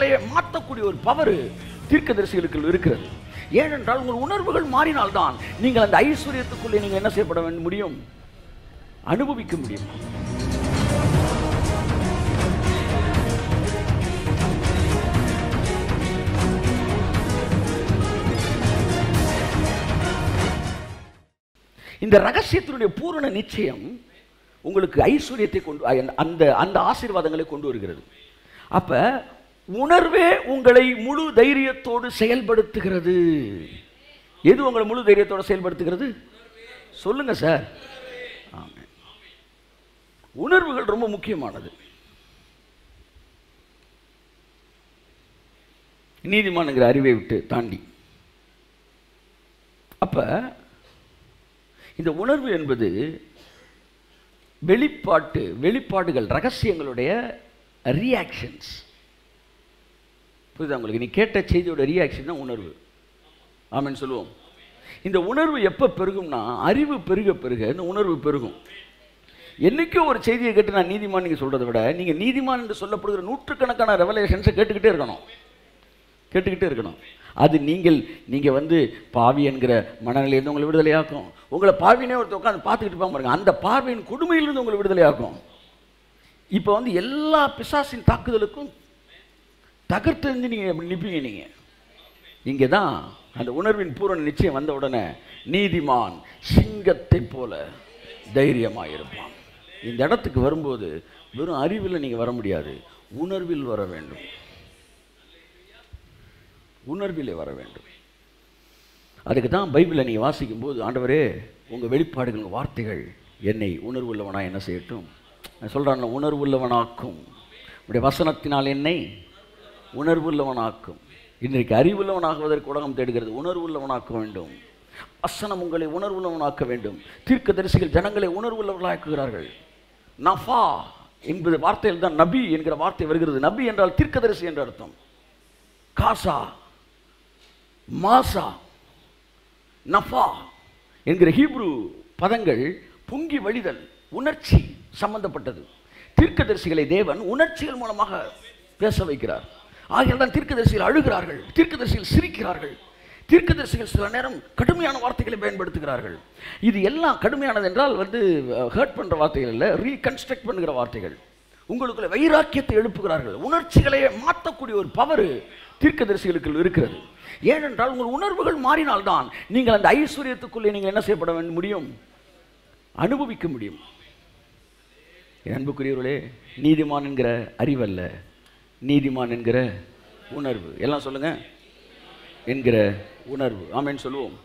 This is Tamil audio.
உணர்ச்சிகளையே மாற்றக்கூடிய ஒரு பவர் தீர்க்கதரிசிகளுக்கு இருக்கிறது. ஏனென்றால் உங்கள் உணர்வுகள் மாறினால்தான் நீங்கள் அந்த ஐஸ்வர்யத்துக்குள்ளே நீங்கள் என்ன செய்யப்பட முடியும், அனுபவிக்க முடியும். இந்த ரகசியத்தினுடைய பூரண நிச்சயம் உங்களுக்கு ஐஸ்வர்யத்தை கொண்டு அந்த ஆசீர்வாதங்களை கொண்டு வருகிறது. அப்ப உணர்வே உங்களை முழு தைரியத்தோடு செயல்படுத்துகிறது. எது உங்களை முழு தைரியத்தோடு செயல்படுத்துகிறது? சொல்லுங்க சார். ஆமென். உணர்வுகள் ரொம்ப முக்கியமானது. நீதிமான்ங்கிற அறிவை விட்டு தாண்டி அப்ப இந்த உணர்வு என்பது வெளிப்பாடுகள், ரகசியங்களுடைய ரியாக்ஷன்ஸ். புரியுதா உங்களுக்கு? நீ கேட்ட செய்தியோட ரியாக்ஷன் தான் உணர்வு. ஆமென் சொல்லுவோம். இந்த உணர்வு எப்போ பெருகும்னா, அறிவு பெருக பெருக இந்த உணர்வு பெருகும். என்னைக்கோ ஒரு செய்தியை கேட்டு நான் நீதிமான் நீங்கள் சொல்கிறத விட நீங்கள் நீதிமான் என்று சொல்லப்படுகிற நூற்றுக்கணக்கான ரெவலேஷன்ஸை கேட்டுக்கிட்டே இருக்கணும். அது நீங்கள் வந்து பாவி என்கிற மனநிலையிலிருந்து உங்களை விடுதலையாக்கும். உங்களை பாவினே ஒருத்தர் உட்காந்து பார்த்துக்கிட்டு பாருங்க, அந்த பார்வையின் கொடுமையிலிருந்து உங்களை விடுதலையாக்கும். இப்போ வந்து எல்லா பிசாசின் தாக்குதலுக்கும் தகர்த்தெறிஞ்சு நீங்கள் நிற்பீங்க. நீங்கள் இங்கே தான் அந்த உணர்வின் பூரண நிச்சயம் வந்த உடனே நீதிமான் சிங்கத்தை போல தைரியமாக இருப்பான். இந்த இடத்துக்கு வரும்போது வெறும் அறிவில் நீங்கள் வர முடியாது, உணர்வில் வர வேண்டும். உணர்விலே வர வேண்டும். அதுக்கு தான் பைபிளை நீங்கள் வாசிக்கும் போது, ஆண்டவரே உங்கள் வெளிப்பாடுகள், வார்த்தைகள் என்னை உணர்வுள்ளவனாக என்ன செய்யட்டும் சொல்கிறாங்க, உணர்வுள்ளவனாக்கும். உடைய வசனத்தினால் என்னை உணர்வுள்ளவனாக்கும். இன்றைக்கு அறிவுள்ளவனாகுவதற்கு உலகம் தேடுகிறது. உணர்வுள்ளவனாக்க வேண்டும். வசனம் உங்களை உணர்வுள்ளவனாக்க வேண்டும். தீர்க்கதரிசிகள் ஜனங்களை உணர்வுள்ளவர்களாக்குகிறார்கள். நஃபா என்பது வார்த்தையில் தான் நபி என்கிற வார்த்தை வருகிறது. நபி என்றால் தீர்க்கதரிசி என்ற அர்த்தம். காசா, மாசா, நஃபா என்கிற ஹீப்ரு பதங்கள் பொங்கி வழிதல், உணர்ச்சி சம்பந்தப்பட்டது. தீர்க்கதரிசிகளை தேவன் உணர்ச்சிகள் மூலமாக பேச வைக்கிறார். ஆகியால் தான் தீர்க்கதரிசிகள் அழுகிறார்கள், தீர்க்கதரிசிகள் சிரிக்கிறார்கள், தீர்க்கதரிசிகள் சில நேரம் கடுமையான வார்த்தைகளை பயன்படுத்துகிறார்கள். இது எல்லாம் கடுமையானது என்றால் வந்து ஹர்ட் பண்ணுற வார்த்தைகள் இல்லை, ரீகன்ஸ்ட்ரக்ட் பண்ணுகிற வார்த்தைகள். உங்களுக்குள்ள வைராக்கியத்தை எழுப்புகிறார்கள். உணர்ச்சிகளையே மாற்றக்கூடிய ஒரு பவர் தீர்க்கதரிசிகளுக்கு இருக்கிறது. ஏனென்றால் உங்கள் உணர்வுகள் மாறினால்தான் நீங்கள் அந்த ஐஸ்வர்யத்துக்குள்ளே நீங்கள் என்ன செய்யப்பட முடியும், அனுபவிக்க முடியும். அன்புக்குரியவர்களே, நீதிமான் என்கிற அறிவல்ல, நீதிமான் என்கிற உணர்வு. எல்லாம் சொல்லுங்க, என்கிற உணர்வு. ஆமென் சொல்லுவோம்.